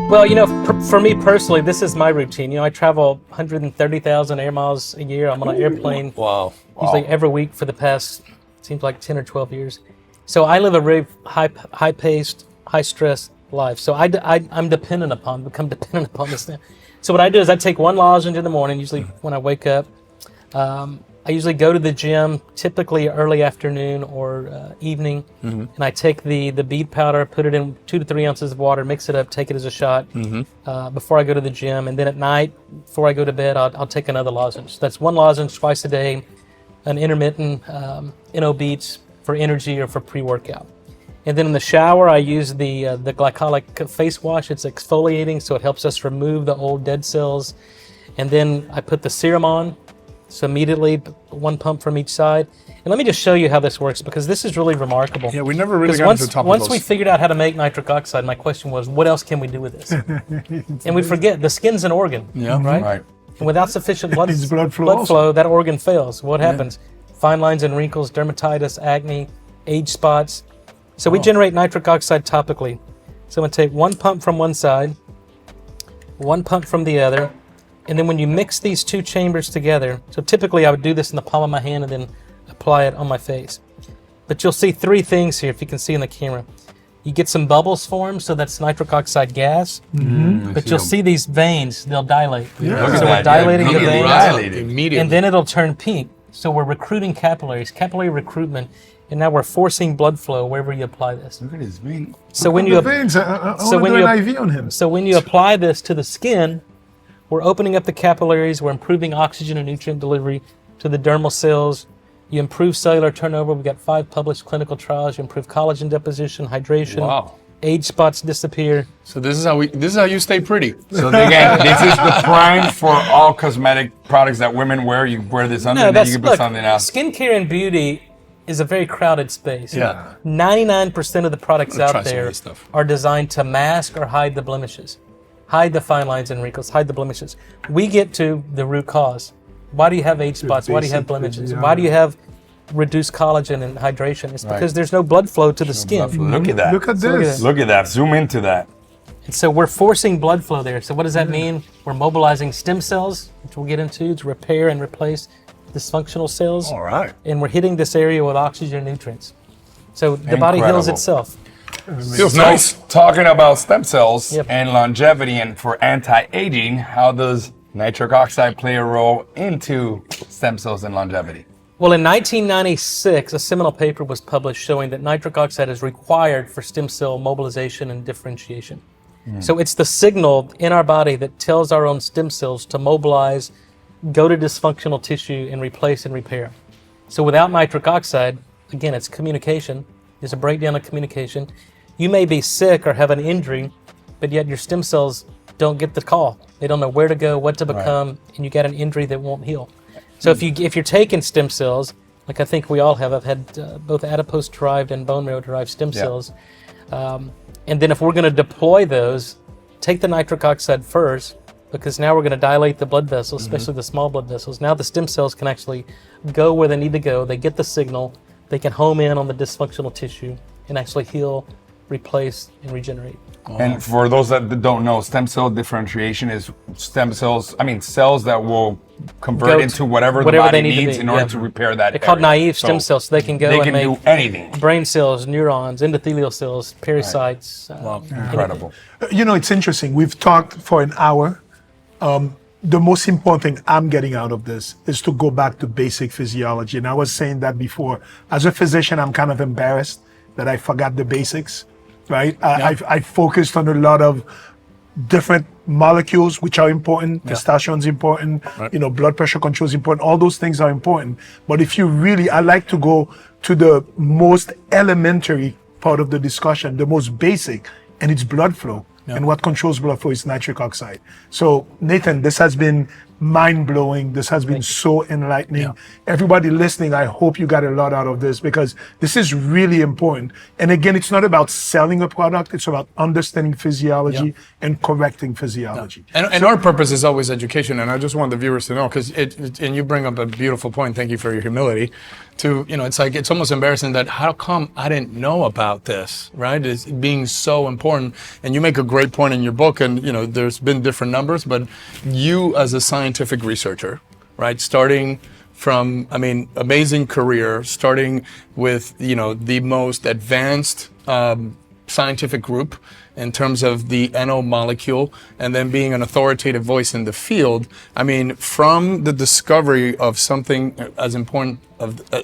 Well, you know, for me personally, this is my routine. You know, I travel 130,000 air miles a year. I'm on an airplane usually every week for the past, seems like 10 or 12 years. So I live a very high-paced, high-stress life. So I'm become dependent upon this thing. So what I do is I take one lozenge in the morning, usually when I wake up. I usually go to the gym, typically early afternoon or evening, and I take the beet powder, put it in 2 to 3 ounces of water, mix it up, take it as a shot before I go to the gym. And then at night, before I go to bed, I'll take another lozenge. That's one lozenge twice a day, an intermittent NO beets for energy or for pre-workout. And then in the shower, I use the glycolic face wash. It's exfoliating, so it helps us remove the old dead cells. And then I put the serum on. So immediately, one pump from each side. And let me just show you how this works, because this is really remarkable. Yeah, we never really got into topicals. Once we figured out how to make nitric oxide, my question was, what else can we do with this? And we forget, the skin's an organ, right? And without sufficient blood flow, that organ fails. What happens? Fine lines and wrinkles, dermatitis, acne, age spots. So we generate nitric oxide topically. So I'm going to take one pump from one side, one pump from the other. And then when you mix these two chambers together, so typically I would do this in the palm of my hand and then apply it on my face. But you'll see 3 things here, if you can see in the camera. You get some bubbles formed, so that's nitric oxide gas. But you'll see these veins, they'll dilate. So we're dilating the veins, Immediately. and then it'll turn pink. So we're recruiting capillaries, capillary recruitment, and now we're forcing blood flow wherever you apply this. Look at his vein. So when you veins, I want to do an IV on him. So when you apply this to the skin, we're opening up the capillaries, we're improving oxygen and nutrient delivery to the dermal cells. You improve cellular turnover. We've got 5 published clinical trials. You improve collagen deposition, hydration, age spots disappear. So this is how you stay pretty. So again, this is the prime for all cosmetic products that women wear. You wear this under, and then you can put something else. Skincare and beauty is a very crowded space. 99% of the products out there are designed to mask or hide the blemishes. Hide the fine lines and wrinkles, hide the blemishes. We get to the root cause. Why do you have age spots? Why do you have blemishes? Why do you have reduced collagen and hydration? It's because there's no blood flow to the skin. Look at that. Look at this. Look at that. Zoom into that. And so we're forcing blood flow there. So what does that mean? We're mobilizing stem cells, which we'll get into, to repair and replace dysfunctional cells. All right. And we're hitting this area with oxygen and nutrients. So the body heals itself. Feels nice. Talking about stem cells and longevity and for anti-aging, how does nitric oxide play a role into stem cells and longevity? Well, in 1996, a seminal paper was published showing that nitric oxide is required for stem cell mobilization and differentiation. So it's the signal in our body that tells our own stem cells to mobilize, go to dysfunctional tissue, and replace and repair. So without nitric oxide, again, it's communication. There's a breakdown of communication. You may be sick or have an injury, but yet your stem cells don't get the call. They don't know where to go, what to become, and you got an injury that won't heal. So if you're taking stem cells, like I think we all have, I've had both adipose-derived and bone marrow-derived stem cells, and then if we're going to deploy those, take the nitric oxide first, because now we're going to dilate the blood vessels, especially the small blood vessels. Now the stem cells can actually go where they need to go. They get the signal. They can home in on the dysfunctional tissue and actually heal, replace, and regenerate. And for those that don't know, stem cell differentiation is cells that will convert into whatever the body needs in order to repair that. They're called naive stem cells, so they can go and make do anything. Brain cells, neurons, endothelial cells, pericytes. Wow, incredible. You know, it's interesting. We've talked for an hour. The most important thing I'm getting out of this is to go back to basic physiology. And I was saying that before. As a physician, I'm kind of embarrassed that I forgot the basics, right? I focused on a lot of different molecules, which are important. Testosterone is important. You know, blood pressure control is important. All those things are important. But if you really, I like to go to the most elementary part of the discussion, the most basic, and it's blood flow. And what controls blood flow is nitric oxide. So Nathan, this has been mind-blowing. This has been so enlightening. Yeah. Everybody listening, I hope you got a lot out of this, because this is really important. And again, it's not about selling a product, it's about understanding physiology and correcting physiology. Yeah. And our purpose is always education, and I just want the viewers to know, because and you bring up a beautiful point, thank you for your humility, it's almost embarrassing that how come I didn't know about this, right? It's being so important. And you make a great point in your book, and there's been different numbers, but you as a scientific researcher, right, starting from, amazing career, starting with, the most advanced scientific group in terms of the NO molecule, and then being an authoritative voice in the field. From the discovery of something as important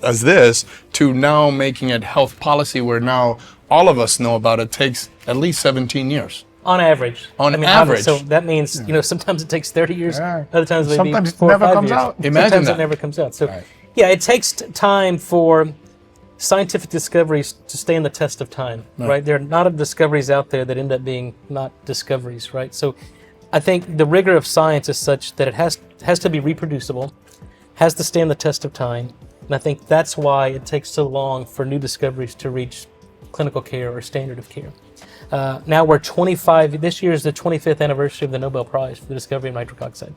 as this to now making it health policy, where now all of us know about it, takes at least 17 years. On average. On average. So that means, sometimes it takes 30 years, other times maybe sometimes 4 or 5 never comes years. out. Imagine sometimes that. It never comes out. So it takes time for scientific discoveries to stand the test of time, right? There are not of discoveries out there that end up being not discoveries, right? So I think the rigor of science is such that it has to be reproducible, has to stand the test of time, and I think that's why it takes so long for new discoveries to reach clinical care or standard of care. Now we're 25, this year is the 25th anniversary of the Nobel Prize for the discovery of nitric oxide.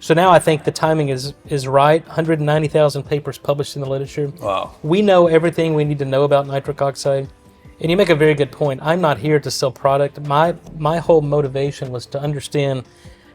So now I think the timing is right. 190,000 papers published in the literature. Wow. We know everything we need to know about nitric oxide. And you make a very good point. I'm not here to sell product. My whole motivation was to understand,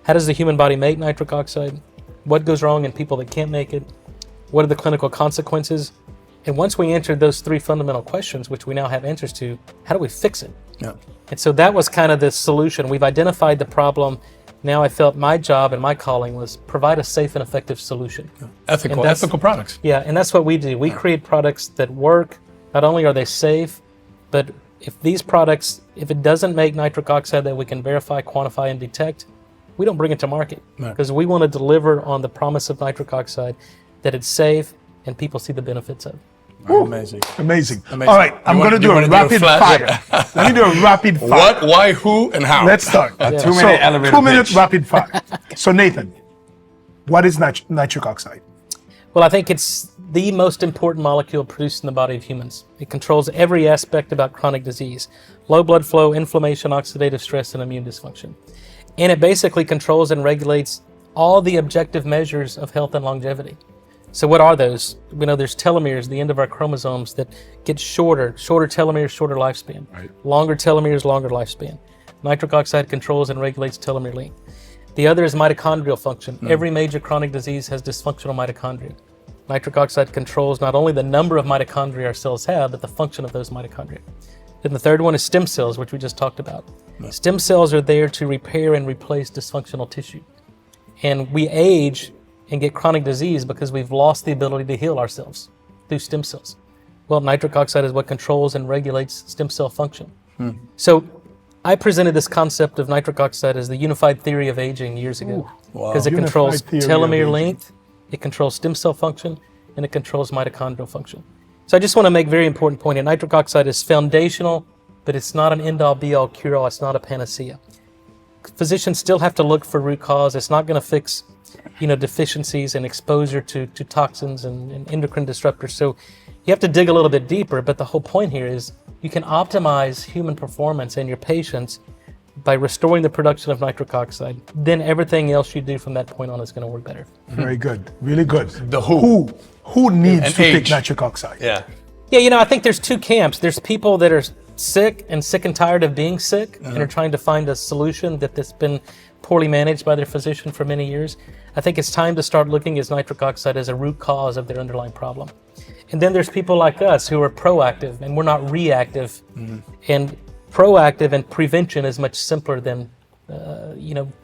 how does the human body make nitric oxide? What goes wrong in people that can't make it? What are the clinical consequences? And once we answered those 3 fundamental questions, which we now have answers to, how do we fix it? Yeah. And so that was kind of the solution. We've identified the problem. Now I felt my job and my calling was provide a safe and effective solution. Ethical products. Yeah, and that's what we do. We create products that work. Not only are they safe, but if these products, if it doesn't make nitric oxide that we can verify, quantify, and detect, we don't bring it to market, because we want to deliver on the promise of nitric oxide, that it's safe and people see the benefits of it. Amazing. All right, I'm going to do a rapid fire. Let me do a rapid fire. What, why, who, and how? Let's start. A 2-minute elevator 2-minute pitch. rapid fire. So Nathan, what is nitric oxide? Well, I think it's the most important molecule produced in the body of humans. It controls every aspect about chronic disease: low blood flow, inflammation, oxidative stress, and immune dysfunction. And it basically controls and regulates all the objective measures of health and longevity. So what are those? We know there's telomeres, the end of our chromosomes, that get shorter telomeres, shorter lifespan. Right. Longer telomeres, longer lifespan. Nitric oxide controls and regulates telomere length. The other is mitochondrial function. Every major chronic disease has dysfunctional mitochondria. Nitric oxide controls not only the number of mitochondria our cells have, but the function of those mitochondria. Then the third one is stem cells, which we just talked about. Stem cells are there to repair and replace dysfunctional tissue. And we age and get chronic disease because we've lost the ability to heal ourselves through stem cells. Well, nitric oxide is what controls and regulates stem cell function. So I presented this concept of nitric oxide as the unified theory of aging years ago, because it controls telomere length, it controls stem cell function, and it controls mitochondrial function. So I just want to make a very important point here. Nitric oxide is foundational, but it's not an end-all, be-all, cure-all. It's not a panacea. Physicians still have to look for root cause. It's not going to fix deficiencies and exposure to toxins and endocrine disruptors. So you have to dig a little bit deeper, but the whole point here is you can optimize human performance in your patients by restoring the production of nitric oxide. Then everything else you do from that point on is going to work better. Very good. Really good. The who needs and to age. take nitric oxide? Yeah. Yeah, I think there's 2 camps. There's people that are sick and tired of being sick and are trying to find a solution that's been poorly managed by their physician for many years. I think it's time to start looking at nitric oxide as a root cause of their underlying problem. And then there's people like us who are proactive and we're not reactive. And proactive and prevention is much simpler than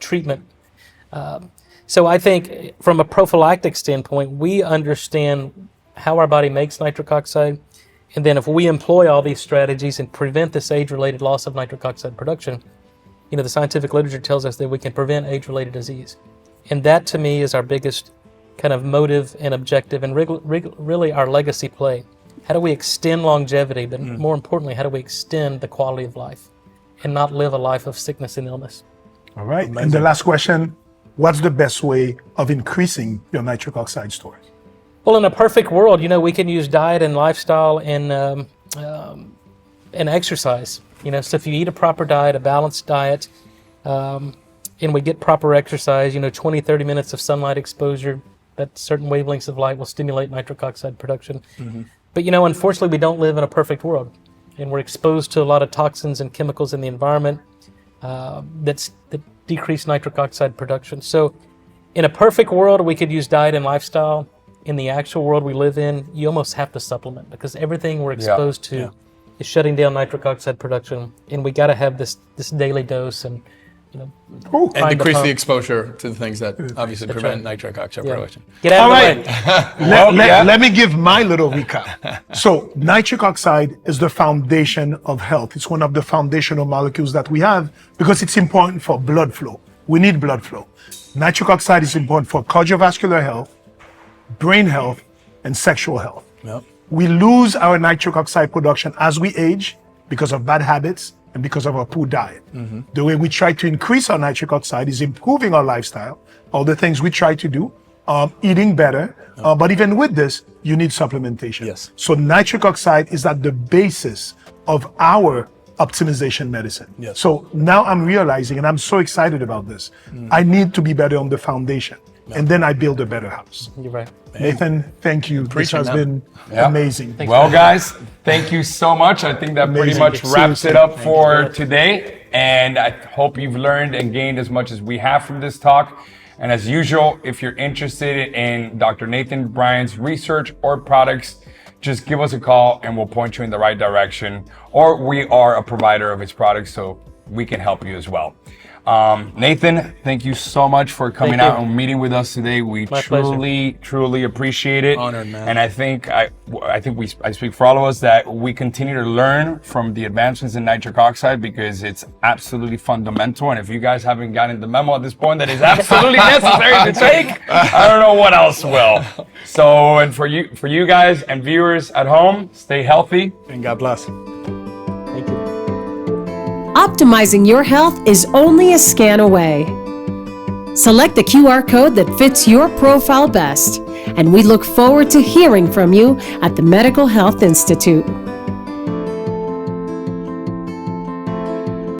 treatment. So I think from a prophylactic standpoint, we understand how our body makes nitric oxide. And then if we employ all these strategies and prevent this age-related loss of nitric oxide production, the scientific literature tells us that we can prevent age-related disease. And that, to me, is our biggest kind of motive and objective, and really our legacy play. How do we extend longevity, but more importantly, how do we extend the quality of life and not live a life of sickness and illness? All right. Amazing. And the last question, what's the best way of increasing your nitric oxide stores? Well, in a perfect world, we can use diet and lifestyle and exercise. So if you eat a proper diet, a balanced diet, and we get proper exercise, 20, 30 minutes of sunlight exposure, that certain wavelengths of light will stimulate nitric oxide production. But, unfortunately, we don't live in a perfect world. And we're exposed to a lot of toxins and chemicals in the environment that decrease nitric oxide production. So in a perfect world, we could use diet and lifestyle. In the actual world we live in, you almost have to supplement because everything we're exposed to is shutting down nitric oxide production. And we got to have this daily dose and, and decrease the exposure to the things that obviously prevent nitric oxide production. Get out of the way. Let me give my little recap. So nitric oxide is the foundation of health. It's one of the foundational molecules that we have because it's important for blood flow. We need blood flow. Nitric oxide is important for cardiovascular health, brain health, and sexual health. We lose our nitric oxide production as we age because of bad habits and because of our poor diet. The way we try to increase our nitric oxide is improving our lifestyle, all the things we try to do, eating better. But even with this, you need supplementation. So nitric oxide is at the basis of our optimization medicine. So now I'm realizing, and I'm so excited about this, I need to be better on the foundation. And then I build a better house. You're right. Nathan, thank you. This has been amazing. Well, guys, thank you so much. I think that pretty much wraps it up for today. And I hope you've learned and gained as much as we have from this talk. And as usual, if you're interested in Dr. Nathan Bryan's research or products, just give us a call and we'll point you in the right direction. Or we are a provider of his products, so we can help you as well. Nathan, thank you so much for coming out and meeting with us today. We truly appreciate it. Honored, man. And I think I speak for all of us that we continue to learn from the advancements in nitric oxide because it's absolutely fundamental. And if you guys haven't gotten the memo at this point that is absolutely necessary to take, I don't know what else will. So, and for you guys and viewers at home, stay healthy. And God bless. Thank you. Optimizing your health is only a scan away. Select the QR code that fits your profile best, and we look forward to hearing from you at the Medical Health Institute.